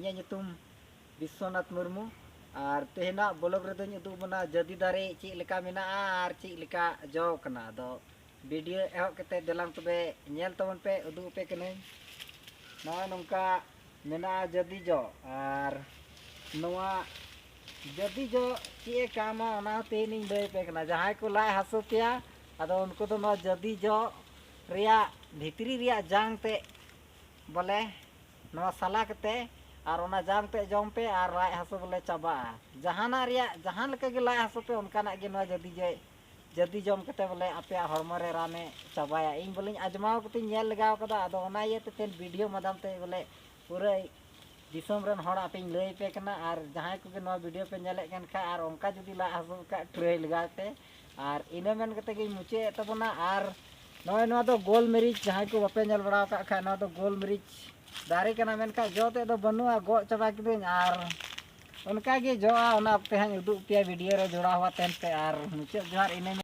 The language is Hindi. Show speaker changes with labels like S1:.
S1: ᱤᱧᱟᱹᱜ ᱧᱩᱛᱩᱢ ᱵᱤᱥᱥᱚᱱᱟᱛᱷ ᱢᱩᱨᱢᱩ ᱟᱨ ᱛᱮᱦᱮᱧᱟᱜ ᱵᱞᱚᱜ ᱨᱮᱫᱚᱧ ᱩᱫᱩᱜ ᱵᱚᱱᱟ ᱡᱟᱹᱫᱤ ᱫᱟᱨᱮ ᱪᱮᱫ ᱞᱮᱠᱟ ᱢᱮᱱᱟᱜᱼᱟ ᱟᱨ ᱪᱮᱫ ᱞᱮᱠᱟ ᱡᱚ ᱠᱟᱱᱟ। ᱟᱫᱚ ᱵᱷᱤᱰᱤᱭᱳ ᱮᱦᱚᱵ ᱠᱟᱛᱮ ᱫᱮᱞᱟᱝ ᱛᱚᱵᱮ ᱧᱮᱞ ᱛᱟᱵᱚᱱ ᱯᱮ, ᱩᱫᱩᱜ ᱟᱯᱮ ᱠᱟᱹᱱᱟᱹᱧ। ᱱᱚᱜᱼᱚᱭ ᱱᱚᱝᱠᱟ ᱢᱮᱱᱟᱜᱼᱟ ᱡᱟᱹᱫᱤ ᱡᱚ। ᱟᱨ ᱱᱚᱣᱟ ᱡᱟᱹᱫᱤ ᱡᱚ ᱪᱮᱫ ᱮ ᱠᱟᱢᱟ ᱚᱱᱟ ᱛᱮᱦᱮᱧᱤᱧ ᱞᱟᱹᱭ ᱟᱯᱮ ᱠᱟᱱᱟ। ᱡᱟᱦᱟᱸᱭ ᱠᱚ ᱞᱟᱡ ᱦᱟᱹᱥᱩ ᱯᱮᱭᱟ ᱟᱫᱚ ᱩᱱᱠᱩ ᱫᱚ ᱱᱚᱣᱟ ᱡᱟᱹᱫᱤ ᱡᱚ ᱨᱮᱭᱟᱜ ᱵᱷᱤᱛᱨᱤ ᱨᱮᱭᱟᱜ ᱡᱟᱝ ᱛᱮ बोले नवा सला कते और ओना जाम पे जम पे और लाज हासु बोले चाबा जहाना रिया जहां लके गे लाज हासु पे उनकाना गे नवा जदी जम कते बोले आपे हड़मो रे राने चाबाया इन बोले आजमाव कते नेल लगाव कदा। आदो ओना ये ते वीडियो माध्यम ते बोले पूरा दिसम रन हड़ आपे लई पे कना और जहां को नवा वीडियो पे नेले कन खा और उनका जदी लाज हासु का ट्रे लगाते और इने मेन कते गे मुचे तबना और नॉय नवा तो गोल मरीच जहां को बापे नेल बड़ा का खा नवा तो गोल मरीच दारे कना मेनका जो ते दो बनुआ गो चाबा किदें और उनका गे जोआ ओना पे हन उदुग पे वीडियो रे जोड़ा हुआ तेन पे और मुचे जोहार इने